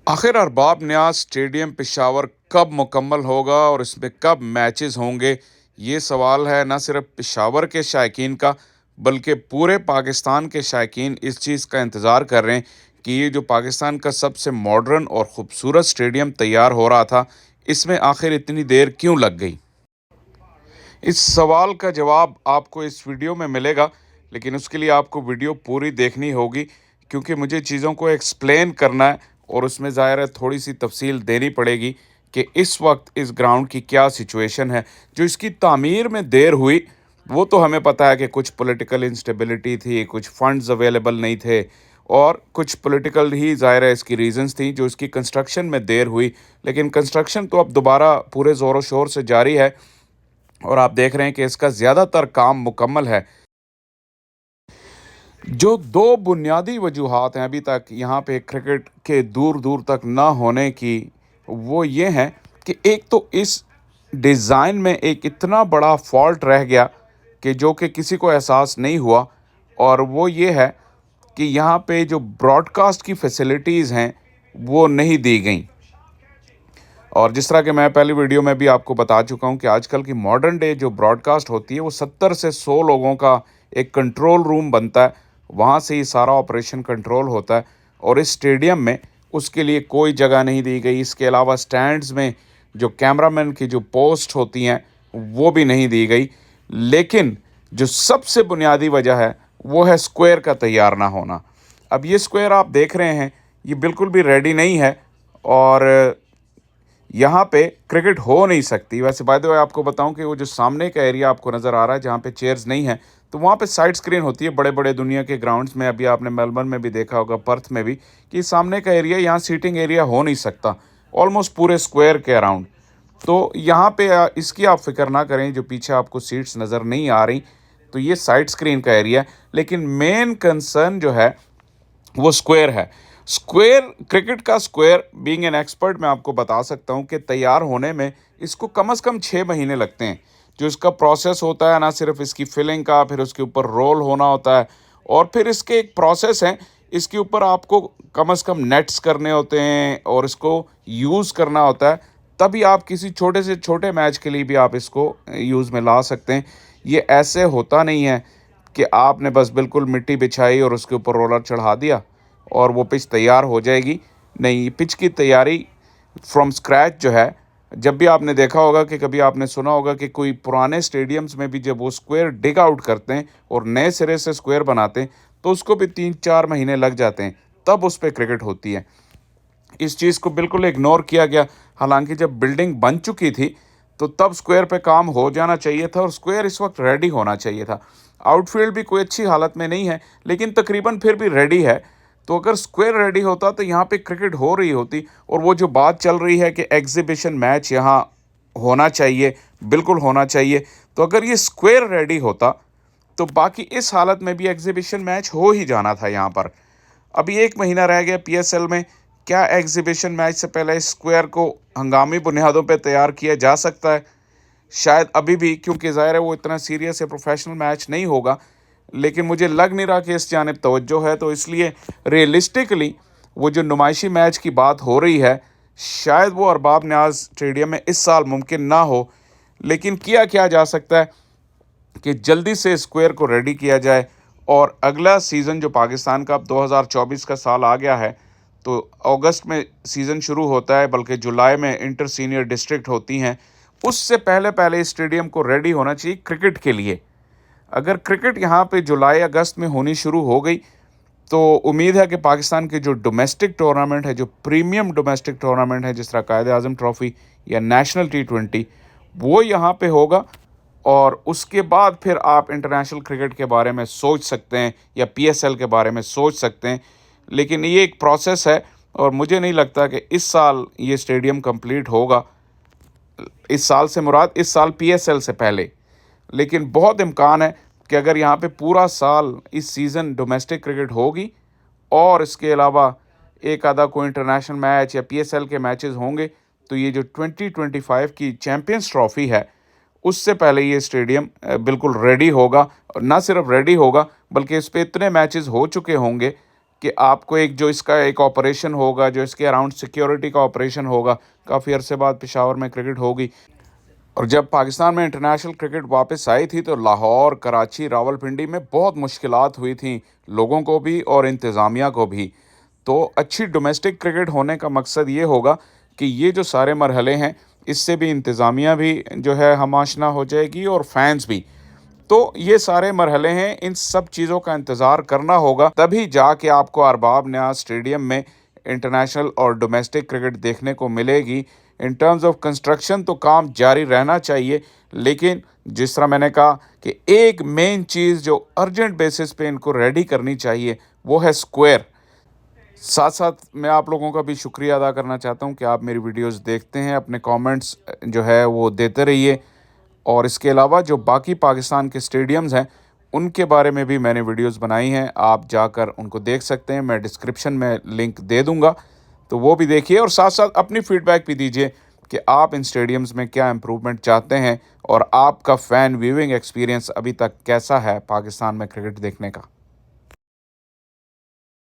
आखिर अरबाब न्याज स्टेडियम पेशावर कब मुकम्मल होगा और इसमें कब मैचेस होंगे? ये सवाल है न सिर्फ पेशावर के शायकीन का, बल्कि पूरे पाकिस्तान के शायकीन इस चीज़ का इंतज़ार कर रहे हैं कि ये जो पाकिस्तान का सबसे मॉडर्न और ख़ूबसूरत स्टेडियम तैयार हो रहा था, इसमें आखिर इतनी देर क्यों लग गई? इस सवाल का जवाब आपको इस वीडियो में मिलेगा, लेकिन उसके लिए आपको वीडियो पूरी देखनी होगी, क्योंकि मुझे चीज़ों को एक्सप्लेन करना है और उसमें ज़ाहिर है थोड़ी सी तफसील देनी पड़ेगी कि इस वक्त इस ग्राउंड की क्या सिचुएशन है। जो इसकी तामीर में देर हुई, वो तो हमें पता है कि कुछ पॉलिटिकल इंस्टेबिलिटी थी, कुछ फंड्स अवेलेबल नहीं थे और कुछ पॉलिटिकल ही ज़ाहिर है इसकी रीजंस थी जो इसकी कंस्ट्रक्शन में देर हुई। लेकिन कंस्ट्रक्शन तो अब दोबारा पूरे ज़ोरों शोर से जारी है और आप देख रहे हैं कि इसका ज़्यादातर काम मुकम्मल है। जो दो बुनियादी वजूहात हैं अभी तक यहाँ पे क्रिकेट के दूर दूर तक ना होने की, वो ये हैं कि एक तो इस डिज़ाइन में एक इतना बड़ा फॉल्ट रह गया कि जो कि किसी को एहसास नहीं हुआ, और वो ये है कि यहाँ पे जो ब्रॉडकास्ट की फैसिलिटीज़ हैं वो नहीं दी गई। और जिस तरह कि मैं पहली वीडियो में भी आपको बता चुका हूँ कि आजकल की मॉडर्न डे जो ब्रॉडकास्ट होती है वो 70 से 100 लोगों का एक कंट्रोल रूम बनता है, वहाँ से ही सारा ऑपरेशन कंट्रोल होता है। और इस स्टेडियम में उसके लिए कोई जगह नहीं दी गई। इसके अलावा स्टैंड्स में जो कैमरामैन की जो पोस्ट होती हैं वो भी नहीं दी गई। लेकिन जो सबसे बुनियादी वजह है वो है स्क्वायर का तैयार ना होना। अब ये स्क्वायर आप देख रहे हैं, ये बिल्कुल भी रेडी नहीं है और यहाँ पे क्रिकेट हो नहीं सकती। वैसे बाय द वे आपको बताऊं कि वो जो सामने का एरिया आपको नज़र आ रहा है जहाँ पे चेयर्स नहीं हैं, तो वहाँ पे साइड स्क्रीन होती है बड़े बड़े दुनिया के ग्राउंड्स में। अभी आपने मेलबर्न में भी देखा होगा, पर्थ में भी, कि सामने का एरिया यहाँ सीटिंग एरिया हो नहीं सकता ऑलमोस्ट पूरे स्क्वायर के अराउंड। तो यहाँ पे इसकी आप फिक्र ना करें, जो पीछे आपको सीट्स नज़र नहीं आ रही, तो ये साइड स्क्रीन का एरिया है। लेकिन मेन कंसर्न जो है वो स्क्वायर है। स्क्वायर, क्रिकेट का स्क्वायर, बीइंग एन एक्सपर्ट मैं आपको बता सकता हूँ कि तैयार होने में इसको कम से कम 6 महीने लगते हैं। जो इसका प्रोसेस होता है, ना सिर्फ इसकी फिलिंग का, फिर उसके ऊपर रोल होना होता है और फिर इसके एक प्रोसेस है, इसके ऊपर आपको कम से कम नेट्स करने होते हैं और इसको यूज़ करना होता है। तभी आप किसी छोटे से छोटे मैच के लिए भी आप इसको यूज़ में ला सकते हैं। ये ऐसे होता नहीं है कि आपने बस बिल्कुल मिट्टी बिछाई और उसके ऊपर रोलर चढ़ा दिया और वो पिच तैयार हो जाएगी। नहीं, पिच की तैयारी फ्रॉम स्क्रैच जो है, जब भी आपने देखा होगा कि कभी आपने सुना होगा कि कोई पुराने स्टेडियम्स में भी जब वो स्क्वायर डिग आउट करते हैं और नए सिरे से स्क्वायर बनाते हैं, तो उसको भी 3-4 महीने लग जाते हैं, तब उस पर क्रिकेट होती है। इस चीज़ को बिल्कुल इग्नोर किया गया। हालांकि जब बिल्डिंग बन चुकी थी तो तब स्क्वायर पे काम हो जाना चाहिए था और स्क्वायर इस वक्त रेडी होना चाहिए था। आउटफील्ड भी कोई अच्छी हालत में नहीं है, लेकिन तकरीबन फिर भी रेडी है। तो अगर स्क्वायर रेडी होता तो यहाँ पे क्रिकेट हो रही होती। और वो जो बात चल रही है कि एग्जीबिशन मैच यहाँ होना चाहिए, बिल्कुल होना चाहिए, तो अगर ये स्क्वायर रेडी होता तो बाकी इस हालत में भी एग्जीबिशन मैच हो ही जाना था यहाँ पर। अभी 1 महीना रह गया पीएसएल में। क्या एग्जीबिशन मैच से पहले इस स्क्वायर को हंगामी बुनियादों पे तैयार किया जा सकता है? शायद अभी भी, क्योंकि ज़ाहिर है वो इतना सीरियस या प्रोफेशनल मैच नहीं होगा। लेकिन मुझे लग नहीं रहा कि इस जानिब तवज्जो है, तो इसलिए रियलिस्टिकली वो जो नुमाइशी मैच की बात हो रही है, शायद वो अरबाब न्याज स्टेडियम में इस साल मुमकिन ना हो। लेकिन किया क्या जा सकता है कि जल्दी से स्क्वायर को रेडी किया जाए और अगला सीज़न जो पाकिस्तान का अब 2024 का साल आ गया है, तो अगस्त में सीज़न शुरू होता है, बल्कि जुलाई में इंटर सीनियर डिस्ट्रिक्ट होती हैं। उससे पहले पहले इस स्टेडियम को रेडी होना चाहिए क्रिकेट के लिए। अगर क्रिकेट यहाँ पे जुलाई अगस्त में होनी शुरू हो गई तो उम्मीद है कि पाकिस्तान के जो डोमेस्टिक टूर्नामेंट है, जो प्रीमियम डोमेस्टिक टूर्नामेंट है, जिस तरह कायद आज़म ट्रॉफ़ी या नेशनल T20, वो यहाँ पे होगा। और उसके बाद फिर आप इंटरनेशनल क्रिकेट के बारे में सोच सकते हैं या पीएसएल के बारे में सोच सकते हैं। लेकिन ये एक प्रोसेस है और मुझे नहीं लगता कि इस साल ये स्टेडियम कंप्लीट होगा। इस साल से मुराद इस साल पीएसएल से पहले। लेकिन बहुत इम्कान है कि अगर यहाँ पे पूरा साल इस सीज़न डोमेस्टिक क्रिकेट होगी और इसके अलावा एक आधा कोई इंटरनेशनल मैच या पीएसएल के मैचेस होंगे, तो ये जो 2025 की चैम्पियंस ट्रॉफ़ी है, उससे पहले ये स्टेडियम बिल्कुल रेडी होगा। और ना सिर्फ रेडी होगा, बल्कि इस पे इतने मैचेस हो चुके होंगे कि आपको एक जो इसका एक ऑपरेशन होगा, जो इसके अराउंड सिक्योरिटी का ऑपरेशन होगा, काफ़ी अरसे बाद पेशावर में क्रिकेट होगी। और जब पाकिस्तान में इंटरनेशनल क्रिकेट वापस आई थी तो लाहौर, कराची, रावलपिंडी में बहुत मुश्किलात हुई थी लोगों को भी और इंतज़ामिया को भी। तो अच्छी डोमेस्टिक क्रिकेट होने का मकसद ये होगा कि ये जो सारे मरहले हैं, इससे भी इंतज़ामिया भी जो है हम आशना हो जाएगी और फैंस भी। तो ये सारे मरहले हैं, इन सब चीज़ों का इंतज़ार करना होगा, तभी जाके आपको अरबाब न्याज़ स्टेडियम में इंटरनेशनल और डोमेस्टिक क्रिकेट देखने को मिलेगी। इन टर्म्स ऑफ कंस्ट्रक्शन तो काम जारी रहना चाहिए, लेकिन जिस तरह मैंने कहा कि एक मेन चीज़ जो अर्जेंट बेसिस पे इनको रेडी करनी चाहिए, वो है स्क्वायर। साथ साथ मैं आप लोगों का भी शुक्रिया अदा करना चाहता हूँ कि आप मेरी वीडियोस देखते हैं, अपने कमेंट्स जो है वो देते रहिए। और इसके अलावा जो बाकी पाकिस्तान के स्टेडियम्स हैं, उनके बारे में भी मैंने वीडियोस बनाई हैं, आप जाकर उनको देख सकते हैं। मैं डिस्क्रिप्शन में लिंक दे दूंगा, तो वो भी देखिए और साथ साथ अपनी फीडबैक भी दीजिए कि आप इन स्टेडियम्स में क्या इम्प्रूवमेंट चाहते हैं और आपका फ़ैन व्यूइंग एक्सपीरियंस अभी तक कैसा है पाकिस्तान में क्रिकेट देखने का।